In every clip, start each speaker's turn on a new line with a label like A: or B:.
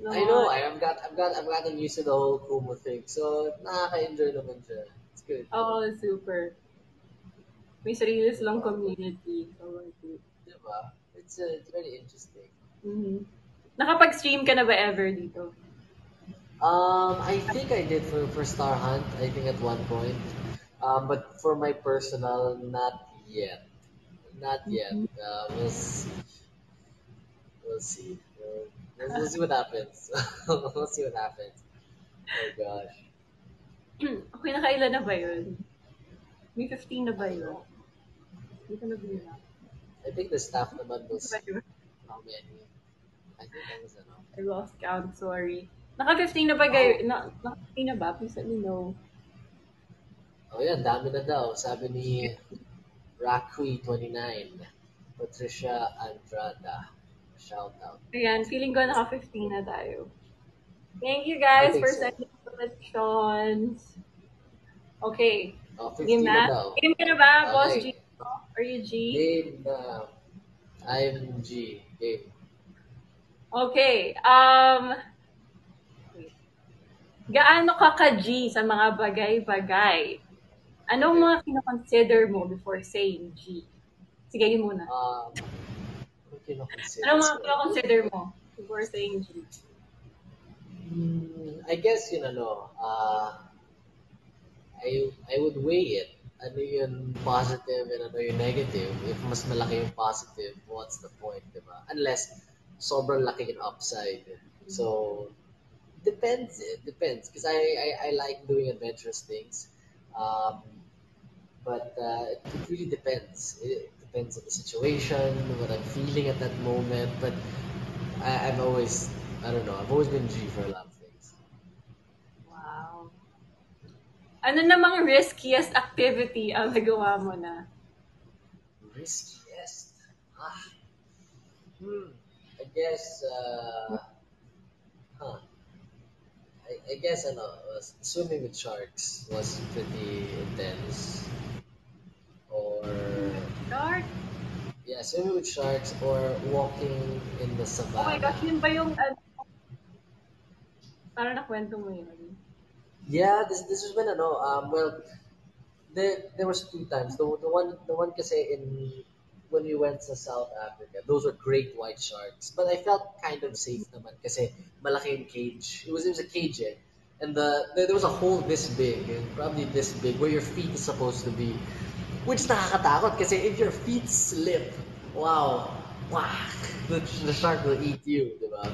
A: I know.
B: No.
A: I've gotten used to the whole Kumu thing. So nakaka-enjoy naman siya. It's good.
B: Oh, super. May sarili silang
A: Diba?
B: community. So, like,
A: Diba? It's very interesting.
B: mm-hmm. Nakapag-stream ka na ba ever dito?
A: I think I did for Star Hunt. I think at one point. But for my personal, not yet. Not yet.
B: Mhm.
A: We'll see. We'll see what happens. We'll see what happens. Oh gosh.
B: Okay, nakailan na ba yun? May 15 na ba
A: I don't
B: yun?
A: know.
B: Hindi ko na bilang.
A: I think the staff naman
B: Ano ba
A: was
B: yun?
A: how many? I think that was enough.
B: I lost count, sorry. Naka-15 na ba kayo?
A: Oh,
B: Naka-15 na ba? Please let me know.
A: oh yeah, dami na daw. Sabi ni Rakui 29, Patricia Andrada. Shout out.
B: Ayan, feeling ko naka-15 na tayo. Thank you
A: I
B: guys
A: think
B: for
A: so.
B: sending questions. Okay.
A: Oh,
B: Game
A: 15 na
B: na?
A: daw.
B: Game ka na ba, Boss G?
A: Okay.
B: Are you G?
A: Game na. I'm G. Game.
B: Okay. Wait. Gaano ka ka-G sa mga bagay-bagay? Anong
A: Okay.
B: mga kinoconsider mo before saying G? Sige, yun muna.
A: Ano kino-consider
B: Anong mga
A: ko?
B: kinoconsider mo before saying G?
A: I guess yun ano, I would weigh it. Ano yung positive and ano yung negative. If mas malaki yung positive, what's the point, di ba? Unless sobrang laki yung upside. So, depends. It depends. Because I like doing adventurous things. Um, but it really depends. It depends on the situation, what I'm feeling at that moment. But I've always, I don't know, I've always been G for a lot of things.
B: Wow. Ano namang riskiest activity ang nagawa mo na?
A: Riskiest. Ah, hmm. I guess, huh. I guess, swimming with sharks was pretty intense. Or,
B: Shark?
A: yeah, swimming with sharks or walking in the
B: Oh my gosh,
A: savannah.
B: yun ba yung, parang nakwento mo yun?
A: Yeah, this was when well, there was two times. The one kasi in when we went to South Africa, those were great white sharks. But I felt kind of safe naman kasi malaki yung cage. It was a cage eh. And there was a hole this big, probably this big, where your feet is supposed to be. Which nakakatakot kasi if your feet slip, wow, whack, the shark will eat you, di ba?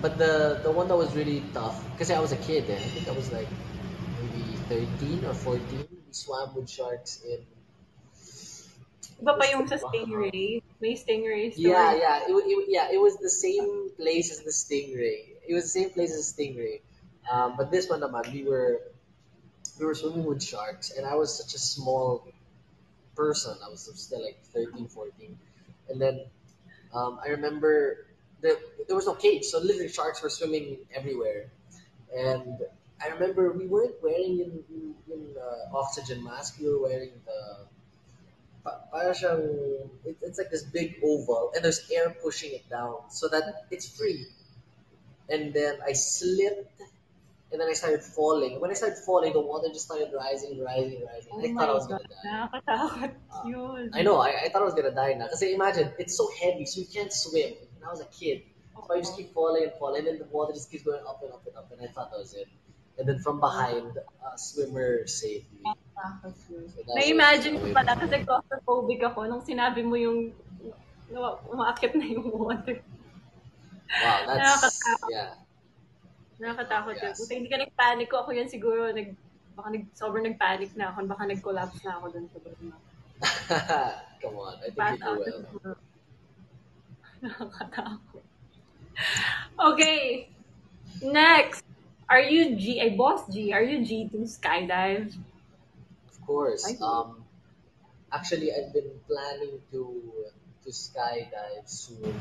A: But the one that was really tough, kasi I was a kid eh. I think I was like maybe 13 or 14. We swam with sharks in
B: Iba pa
A: was
B: yung
A: the
B: sa
A: Bahamas.
B: Stingray. May Stingray
A: Yeah,
B: story.
A: yeah, it was the same place as the Stingray. It was the same place as the Stingray. But this one naman, we were swimming with sharks, and I was such a small person. I was still like 13, 14. And then I remember there was no cage, so literally sharks were swimming everywhere. And I remember we weren't wearing oxygen mask. We were wearing para siyang, it's like this big oval, and there's air pushing it down so that it's free. And then I slipped, and then I started falling. When I started falling, the water just started rising, rising, rising.
B: Oh
A: I thought I
B: my
A: was
B: God.
A: gonna die.
B: Nakakatakot
A: Uh, I
B: yun.
A: know. I thought I was gonna die now. Because imagine it's so heavy, so you can't swim. And I was a kid, so I just
B: Oo.
A: keep falling and falling, and then the water just keeps going up and up and up. And I thought that was it. And then from behind, a swimmer saved me.
B: Nakakatakot yun.
A: So that was
B: Na-imagine ko
A: way
B: pala
A: before.
B: kasi claustrophobic ako nung sinabi mo yung umaakit na yung water.
A: Wow, that's
B: Nakakatakot.
A: yeah,
B: Nakakatakot yun.
A: yes.
B: Buti hindi ka nag-panic ko. Ako yan siguro, sobrang nag-panic na ako. Baka nag-collapse na ako dun sa baba.
A: Come on, I think
B: Pass
A: you do
B: out na
A: well.
B: siguro. Nakakatakot. Okay, next. Are you G, ay boss G, are you G to skydive?
A: Of course.
B: I do.
A: Actually, I've been planning to skydive soon.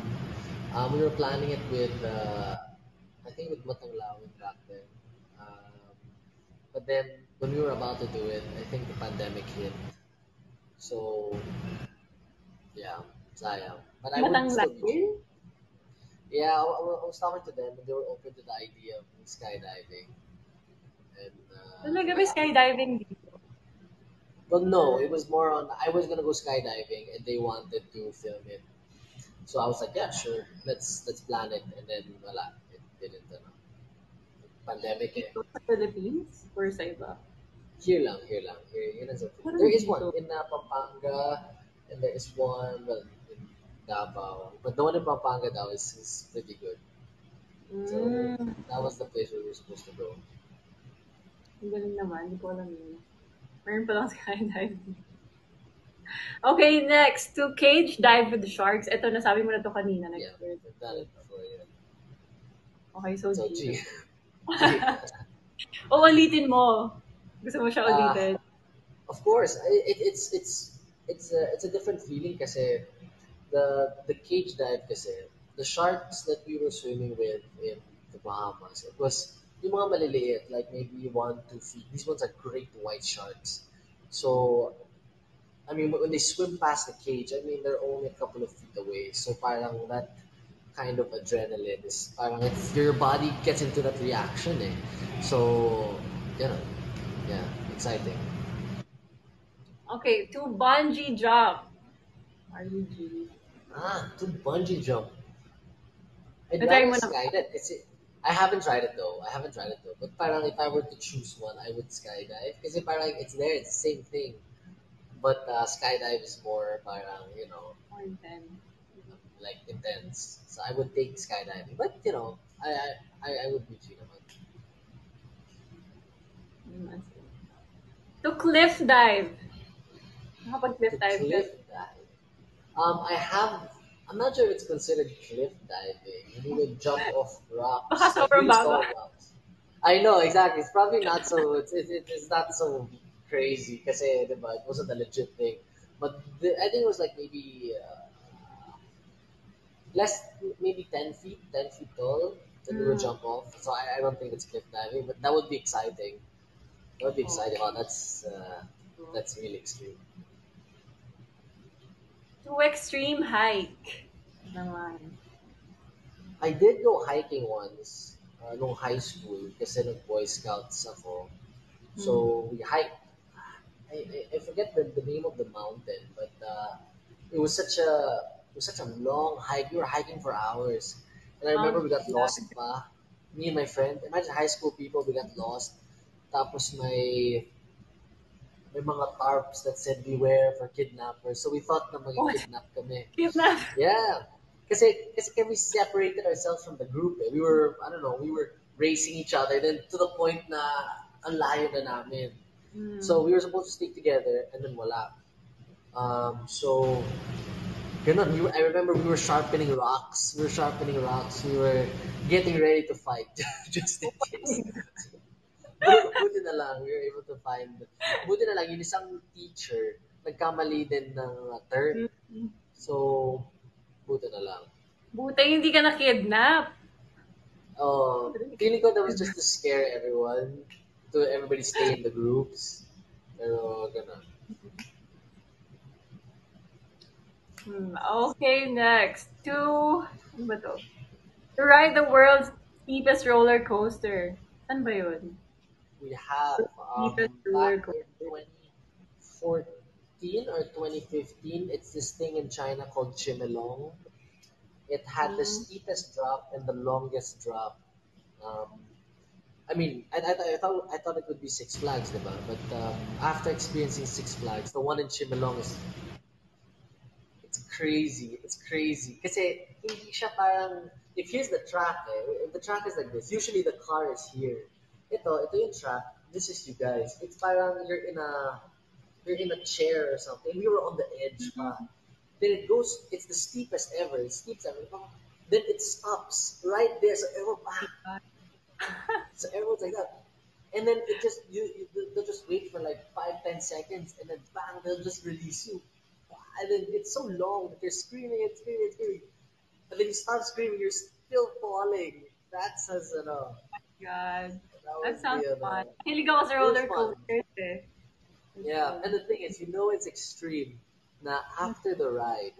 A: We were planning it with I think with Matanglawin back then. Um, but then when we were about to do it, I think the pandemic hit. So yeah, sayang. But I would still be G.
B: Matanglawin?
A: Yeah, I was talking to them and they were open to the idea of skydiving. And
B: Talaga ba
A: yeah,
B: skydiving dito?
A: but no,
B: Or,
A: it was more on I was gonna go skydiving and they wanted to film it. So I was like, yeah, sure, let's plan it. And then wala, it didn't. Pandemic eh.
B: dito sa Philippines? Or sa iba?
A: Here lang, here in Philippines.
B: Parang
A: There is one
B: dito.
A: in Pampanga, and there is one well in Davao. But the one in Pampanga now is pretty good. So
B: Mm,
A: that was the place where we were supposed to go.
B: ang galing naman. Hindi ko alam yun. Meron palang skydiving. Okay, next. To cage dive with sharks. Ito, nasabi mo na to kanina.
A: Yeah,
B: Nag-experience
A: I've done
B: ko.
A: it before. Yeah.
B: Okay, so
A: So
B: G.
A: G, G.
B: O, ulitin mo. Gusto mo siya
A: Uh,
B: ulitin.
A: of course, it's a different feeling kasi the cage dive kasi the sharks that we were swimming with in the Bahamas, it was yung mga maliliit, like maybe 1, 2 feet. These ones are great white sharks. So I mean, when they swim past the cage, I mean, they're only a couple of feet away. So parang that kind of adrenaline is parang it's, your body gets into that reaction eh. So, you know, yeah, exciting.
B: Okay, to bungee jump. Are you G?
A: To bungee jump. I'd
B: Na-try
A: rather
B: mo na ba?
A: skydive. I haven't tried it though. I haven't tried it though. But parang if I were to choose one, I would skydive. Kasi parang it's there, it's the same thing. But skydive is more parang,
B: More intense.
A: like intense. So I would take skydiving. But, I would be G naman.
B: Mm, to cliff dive. Nakapag-cliff
A: To
B: dive ka.
A: cliff dive. I'm not sure if it's considered cliff diving. You would jump off
B: Baka
A: rocks, like
B: sobrang
A: really
B: baba.
A: tall rocks. I know, exactly. It's probably not so, it's not so crazy because it wasn't a legit thing. But I think it was like maybe less, maybe 10 feet tall that we would
B: Mm.
A: jump off. So I don't think it's cliff diving, but that would be exciting. That would be exciting. Oh,
B: Okay.
A: that's really extreme.
B: To extreme hike. Naman.
A: I did go hiking once, nung high school, kasi nag-Boy Scouts ako.
B: Mm.
A: So, we hiked. I forget the name of the mountain, but it was such a long hike. We were hiking for hours. And I remember
B: Mount
A: we got
B: Pulag.
A: lost pa. Me and my friend. Imagine high school people, we got lost. Tapos may mga tarps that said beware for kidnappers. So we thought na
B: What?
A: mag-kidnap kami.
B: Kidnap.
A: Yeah. Kasi we separated ourselves from the group eh. We were, I don't know, we were racing each other then to the point na ang layo na namin. So
B: Mm.
A: we were supposed to stick together and then wala. So, ganun, I remember we were sharpening rocks. We were sharpening rocks. We were getting ready to fight just in case. Buti na lang, we were able to find, buti na lang, yung isang teacher, nagkamali din ng turn.
B: Mm.
A: So, buti na lang.
B: Buti hindi ka na-kidnap.
A: Feeling ko that was just to scare everyone, to everybody stay in the groups. Pero, ganun.
B: Okay, next. Ano ba to? To ride the world's steepest roller coaster. Saan ba yun?
A: We have,
B: Steepest roller
A: back in
B: coaster.
A: 2014 or 2015, it's this thing in China called Chimelong. It had the
B: Mm.
A: steepest drop and the longest drop. Um, I mean, I thought it would be Six Flags, diba? But after experiencing Six Flags, the one in Chimelong is it's crazy. It's crazy. Kasi hindi siya parang, if here's the track eh, if the track is like this, usually the car is here. Ito yung track, this is you guys. It's parang you're in a chair or something. We were on the edge pa. Then it goes, it's the steepest ever, it's steepest ever. Then it stops right there. So everyone's like that. And then it just they'll just wait for like 5, 10 seconds, and then bang, they'll just release you. And then it's so long that you're screaming and screaming and screaming, and then you stop screaming, you're still falling. That's as
B: God.
A: that
B: That
A: was
B: sounds
A: the
B: fun. Hilig ako sa
A: it was
B: roller
A: fun.
B: coasters eh. That's
A: Yeah,
B: fun.
A: and the thing is, it's extreme. Now after the ride,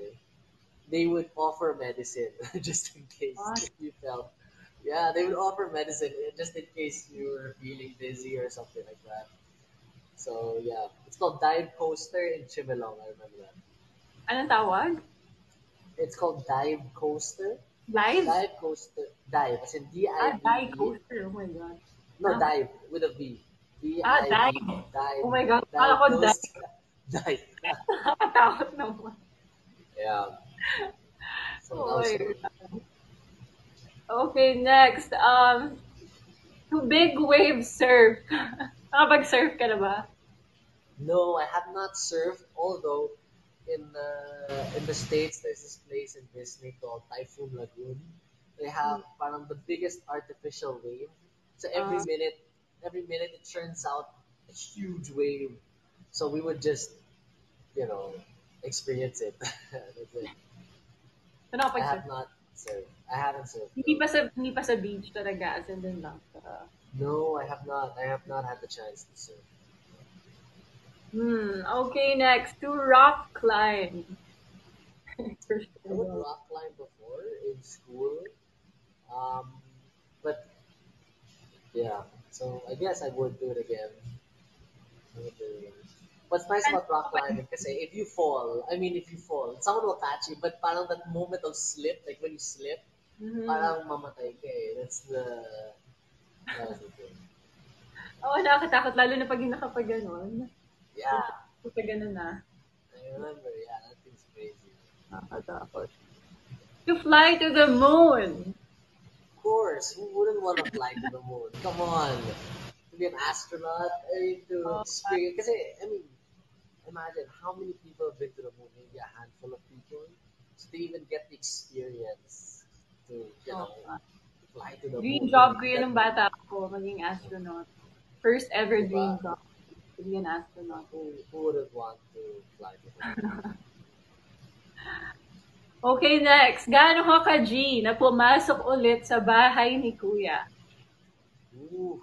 A: they would offer medicine just in case
B: What?
A: if you felt. Yeah, they would offer medicine just in case you were feeling dizzy or something like that. So yeah, it's called Dive Coaster in Chimelong. I remember that.
B: Anong tawag?
A: It's called Dive Coaster.
B: Live?
A: Dive Coaster. Dive, as in D I V
B: Die
A: E.
B: coaster. Oh my God.
A: No, dive with a V.
B: Die.
A: DIVE.
B: Oh
A: Dive.
B: my God. Kala
A: Dive
B: ko die.
A: Coaster. Dive.
B: Nakakatakot naman.
A: Yeah. So that
B: Oh
A: was
B: my
A: fun.
B: God. Okay, next. To big wave surf. Nakapag-surf ka na ba?
A: No, I have not surfed. Although in the states, there's this place in Disney called Typhoon Lagoon. They have parang the biggest artificial wave. So
B: Uh,
A: every minute it turns out a huge wave. So we would just you know experience it. That's it.
B: so
A: I
B: nakapag-surf.
A: have not surfed. I haven't surfed
B: Hindi
A: though.
B: pa sa hindi pa sa beach talaga, as in dun lang.
A: No, I have not. I have not had the chance to surf.
B: Okay, next. To rock climb. For
A: I
B: sure,
A: would
B: bro.
A: rock climb before in school, um, but yeah. So I guess I would do it again. I would do it again. What's nice about rock climbing, kasi if you fall, someone will catch you, but parang that moment of slip, like when you slip,
B: Mm-hmm.
A: parang mamatay ka eh. That's the thing.
B: Oo, nakakatakot, lalo na pag yung nakapag-ganon.
A: Yeah,
B: Kapag ganon na,
A: I remember. Yeah, that thing's crazy.
B: nakakatakot. To fly to the moon.
A: Of course, who wouldn't want to fly to the moon? Come on, to be an astronaut, to
B: Oh,
A: experience. Kasi imagine how many people have been to the moon. Maybe a handful of people. So they even get the experience to
B: oh,
A: fly to the
B: dream
A: moon.
B: job ko yun
A: That
B: nung bata ako, maging astronaut. First ever dream
A: diba?
B: job, to be an astronaut.
A: Who wouldn't want to fly to the moon?
B: Okay, next. Gaano ka ka-G na pumasok ulit sa bahay ni Kuya?
A: Ooh,